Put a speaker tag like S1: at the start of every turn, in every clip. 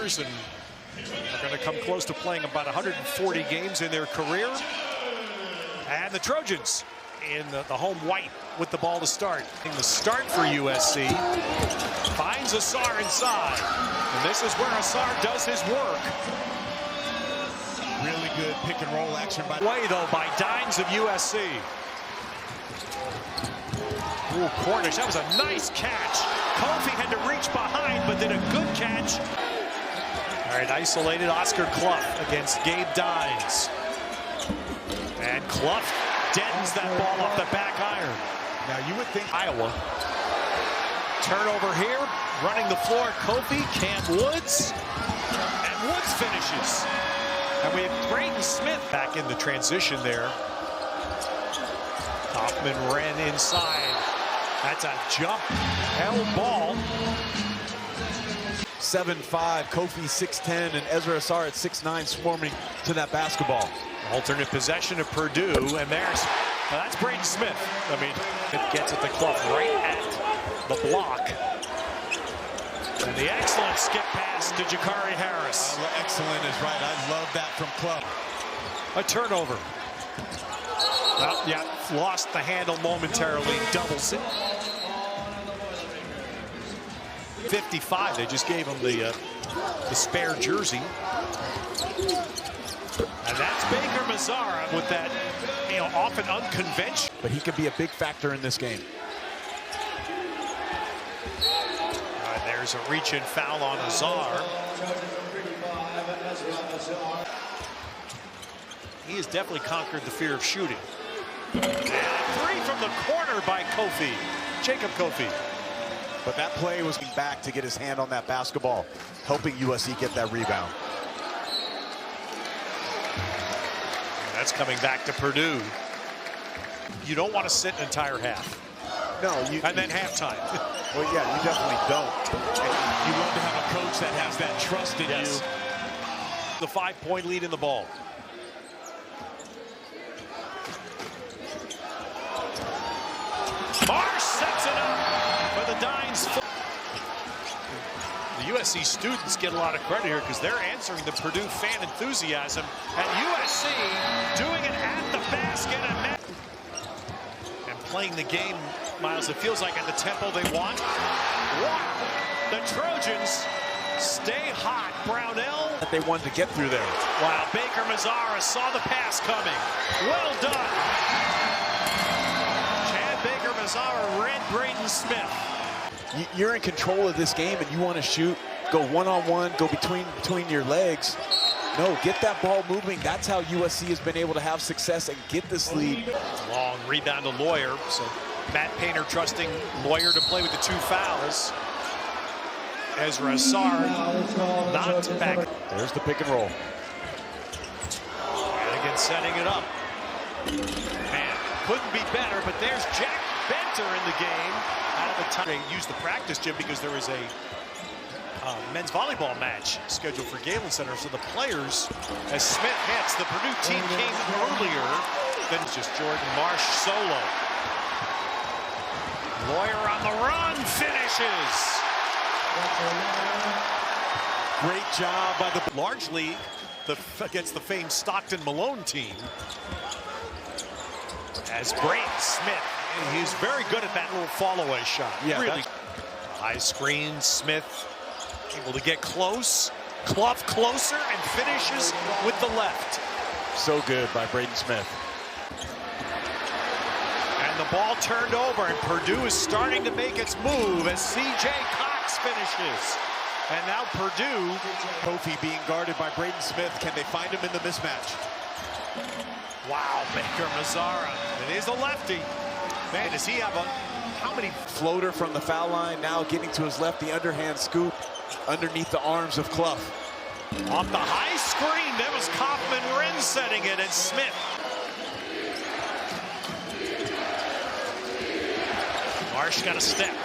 S1: years and are going to come close to playing about 140 games in their career. And the Trojans in the home white with the ball to start. The start for USC. Finds Asar inside. And this is where Asar does his work.
S2: Really good pick and roll action by
S1: though by Dines of USC. Ooh, Cornish, that was a nice catch. Kofi had to reach behind, but did a good catch. All right, isolated Oscar Clough against Gabe Dines. And Clough deadens that ball off the back iron.
S2: Now you would think
S1: Iowa. Turnover here, running the floor, Kofi, Cam Woods. And Woods finishes. And we have Braden Smith back in the transition there. Hoffman ran inside. That's a jump, held ball.
S3: 7'5", Kofi 6'10", and Ezra Asar at 6'9", swarming to that basketball.
S1: Alternate possession of Purdue, and that's Braden Smith. I mean, it gets at the Clough right at the block. And the excellent skip pass to Jakari Harris.
S2: Excellent is right. I love that from Clough.
S1: A turnover. Well, yeah, lost the handle momentarily, doubles it. 55, they just gave him the spare jersey. And that's Baker Mazzara with that, often unconventional.
S3: But he could be a big factor in this game.
S1: There's a reach-in foul on Azar. He has definitely conquered the fear of shooting. And a three from the corner by Kofi, Jacob Kofi.
S3: But that play was back to get his hand on that basketball, helping USC get that rebound.
S1: That's coming back to Purdue. You don't want to sit an entire half.
S3: No,
S1: and then halftime.
S3: Well, yeah, you definitely don't.
S2: And you love to have a coach that has that trust in you.
S1: The 5-point lead in the ball. Marsh sets it up for the Dines. The USC students get a lot of credit here because they're answering the Purdue fan enthusiasm. And USC doing it at the basket and playing the game, Miles, it feels like at the tempo they want. The Trojans stay hot. Brownell.
S3: That they wanted to get through there.
S1: Wow, Baker Mazzara saw the pass coming. Well done. Chad Baker Mazzara read Braden Smith.
S3: You're in control of this game and you want to shoot, go one-on-one, go between your legs. No, get that ball moving. That's how USC has been able to have success and get this lead.
S1: Long rebound to Lawyer. So Matt Painter trusting Lawyer to play with the 2 fouls. Ezra Asar not back.
S3: There's the pick and roll.
S1: And again, setting it up. Man, couldn't be better, but there's Jack Benter in the game. Out of the time. They used the practice gym because there was a men's volleyball match scheduled for Galen Center. So the players, as Smith hits, the Purdue team came earlier than just Jordan Marsh solo. Lawyer on the run, finishes. Great job by the largely against the famed Stockton Malone team. As Braden Smith, he's very good at that little fall-away shot.
S3: Yeah,
S1: really. High screen, Smith able to get close. Clough closer and finishes with the left.
S3: So good by Braden Smith.
S1: And the ball turned over, and Purdue is starting to make its move as C.J. Cox finishes. And now Purdue.
S2: Kofi being guarded by Braden Smith. Can they find him in the mismatch?
S1: Wow, Baker Mazzara. It is a lefty. Man, does he have how many?
S3: Floater from the foul line, now getting to his left, the underhand scoop underneath the arms of Clough.
S1: Off the high screen, that was Kaufman Wren setting it, and Smith. Marsh got a step.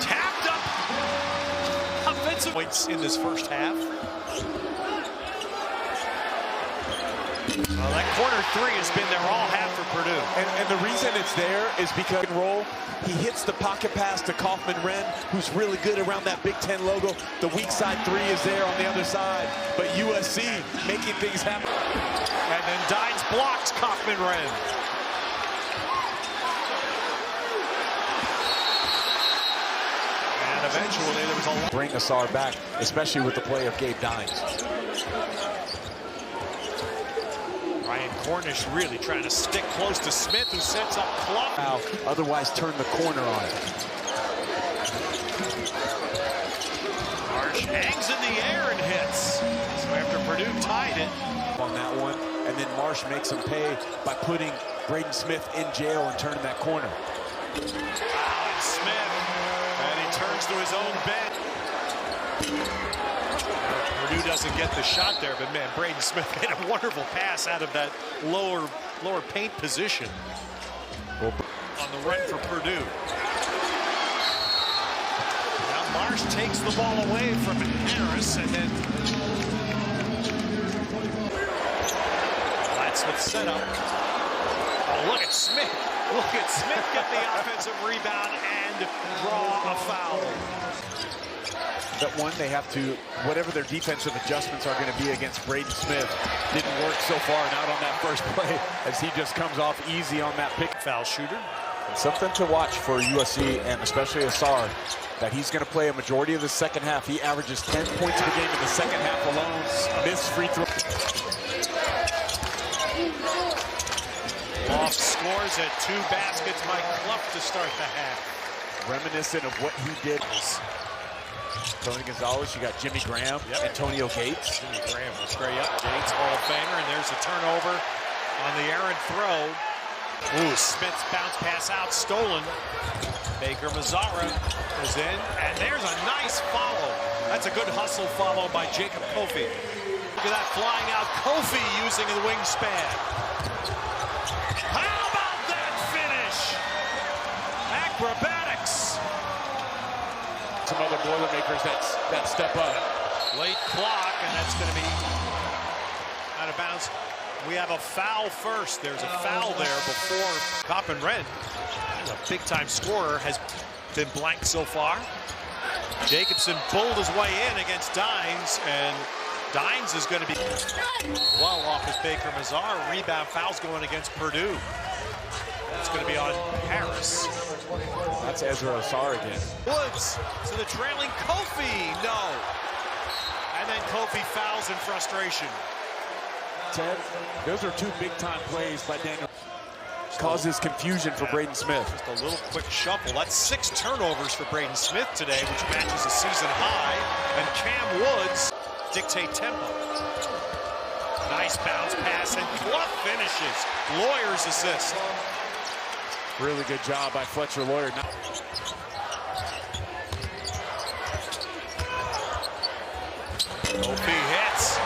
S1: Tapped up. Offensive points in this first half. Well, that corner three has been there all half for Purdue.
S3: And the reason it's there is because he hits the pocket pass to Kaufman-Renn, who's really good around that Big Ten logo. The weak side three is there on the other side. But USC making things happen.
S1: And then Dines blocks Kaufman-Renn. And eventually there was a...
S3: Bring Asar back, especially with the play of Gabe Dines.
S1: Ryan Cornish really trying to stick close to Smith, who sets up Clough.
S3: Otherwise turn the corner on it.
S1: Marsh hangs in the air and hits. So after Purdue tied it.
S3: On that one, and then Marsh makes him pay by putting Braden Smith in jail and turning that corner.
S1: Alan Smith, and he turns to his own bench. Purdue doesn't get the shot there, but man, Braden Smith made a wonderful pass out of that lower paint position. On the run for Purdue. Now Marsh takes the ball away from Harris, and then Smith set up. Oh, look at Smith. Look at Smith get the offensive rebound and draw a foul.
S3: That one, they have to, whatever their defensive adjustments are going to be against Braden Smith, didn't work so far, not on that first play, as he just comes off easy on that pick.
S1: Foul shooter.
S3: Something to watch for USC, and especially Asar, that he's going to play a majority of the second half. He averages 10 points per game in the second half alone. Missed free throw.
S1: Off scores at 2 baskets by Clough to start the half.
S3: Reminiscent of what he did. Tony Gonzalez, you got Jimmy Graham, Antonio Gates.
S1: Jimmy Graham was great. Yep, Gates, Hall of Famer, and there's a turnover on the errant throw. Ooh, Smith's bounce pass out, stolen. Baker Mazzara is in, and there's a nice follow. That's a good hustle follow by Jacob Kofi. Look at that flying out. Kofi using the wingspan. How about that finish? Acrobatics.
S3: Some other Boilermakers that step up.
S1: Late clock, and that's going to be out of bounds. We have a foul first. There's a foul there before Kaufman-Renn. A big-time scorer has been blank so far. Jacobson pulled his way in against Dines, and Dines is going to be well off his Baker Mazzara. Rebound fouls going against Purdue. It's going to be on Harris.
S3: That's Ezra Asar again.
S1: Woods to the trailing Kofi. No. And then Kofi fouls in frustration.
S3: Ted, those are 2 big-time plays by Daniel. Causes confusion for Braden Smith.
S1: Just a little quick shuffle. That's 6 turnovers for Braden Smith today, which matches a season high. And Cam Woods dictate tempo. Nice bounce pass, and Clough finishes. Lawyer's assist.
S3: Really good job by Fletcher Lawyer.
S1: Kofi hits.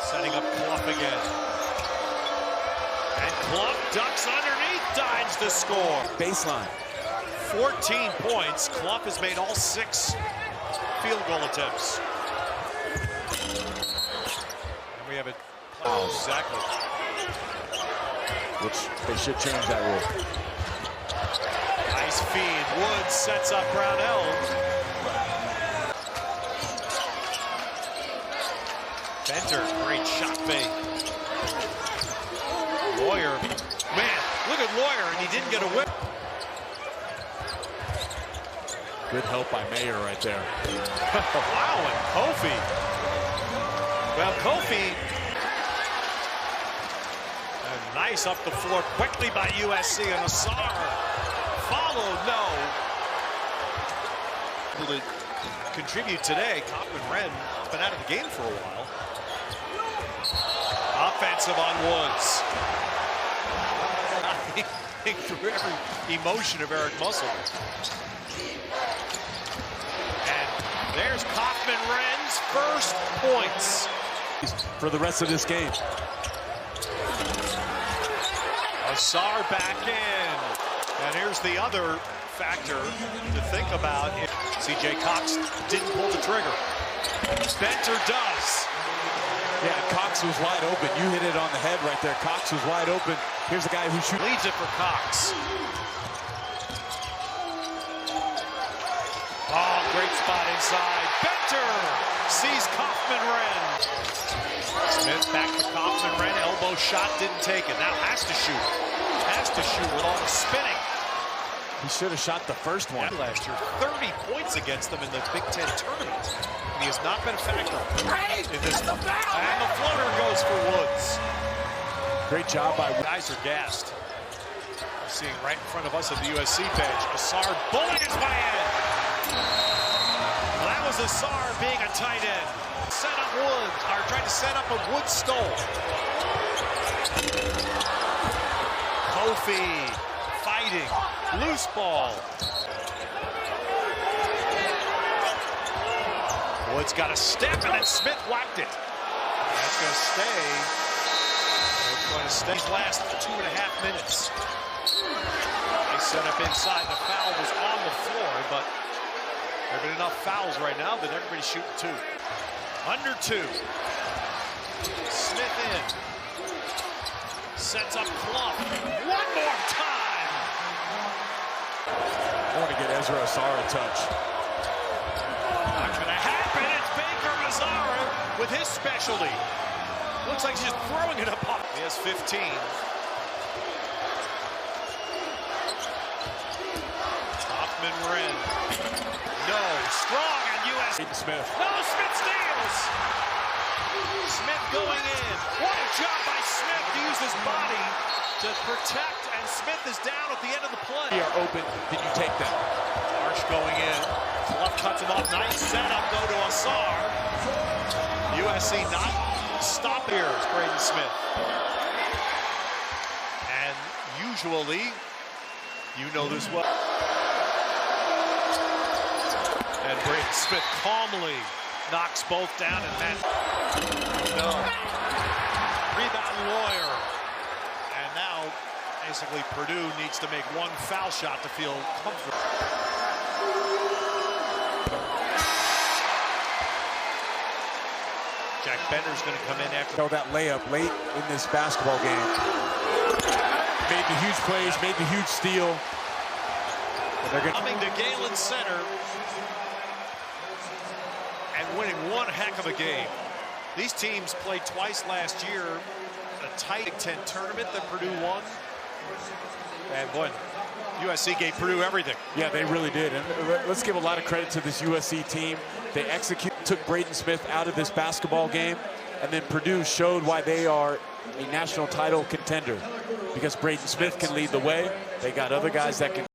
S1: Setting up Clough again. And Clough ducks underneath, Dines to score.
S3: Baseline.
S1: 14 points. Clough has made all 6 field goal attempts. And we have it. Oh, exactly.
S3: Which they should change that rule.
S1: Nice feed. Woods sets up Brownell. Benter, great shot fake. Lawyer, man, look at Lawyer, and he didn't get a whip.
S3: Good help by Mayer right there.
S1: Wow, and Kofi. Well, Kofi, nice up the floor quickly by USC, and Asar followed, no. Able to contribute today. Kaufman-Renn been out of the game for a while. Offensive on Woods. Think through every emotion of Eric Muscle. And there's Kaufman-Renn's first points
S3: for the rest of this game.
S1: Asar back in. And here's the other factor to think about. C.J. Cox didn't pull the trigger. Benter does.
S3: Yeah, Cox was wide open. You hit it on the head right there. Cox was wide open. Here's a guy who shoots.
S1: Leads it for Cox. Oh, great spot inside. Benter sees Kaufman-Renn. Smith back to Kaufman-Renn. Elbow shot, didn't take it. Now has to shoot. Has to shoot with all the spinning.
S3: He should have shot the first one.
S1: Last year, 30 points against them in the Big Ten tournament. He has not been a factor in this one. And the floater goes for Woods.
S3: Great job by Woods.
S1: Guys are gassed. We're seeing right in front of us at the USC bench. Asar bullying his way in. Well, that was Asar being a tight end. Set up Woods, or tried to set up a Woods stole. Kofi fighting. Loose ball. Woods got a step, and then Smith whacked it. That's going to stay. It's going to stay. These last 2.5 minutes. They set up inside. The foul was on the floor, but there have been enough fouls right now that everybody's shooting 2. Under 2. Smith in. Sets up Clough. One more time.
S3: I want to get Ezra Asar a touch.
S1: Not going to happen. It's Baker Mazzara with his specialty. Looks like he's just throwing it up. He has 15. Kaufman-Renn. No. Strong on USC.
S3: Smith.
S1: No, Smith steals. Smith going in. What a job by Smith to use his body to protect, and Smith is down at the end of the play.
S3: We are open. Did you take that?
S1: Marsh going in. Clough cuts him off. Nice setup, though, to Asar. USC not stop here. It's Braden Smith. And usually, you know this well. And Braden Smith calmly knocks both down, and then no. Rebound Lawyer. And now, basically, Purdue needs to make one foul shot to feel comfortable. Jack Bender's going to come in after.
S3: That layup late in this basketball game. Made the huge plays, made the huge steal.
S1: Coming to Galen Center and winning one heck of a game. These teams played twice last year. A tight Big Ten tournament that Purdue won. And boy, USC gave Purdue everything.
S3: Yeah, they really did. And let's give a lot of credit to this USC team. They took Braden Smith out of this basketball game, and then Purdue showed why they are a national title contender. Because Braden Smith can lead the way. They got other guys that can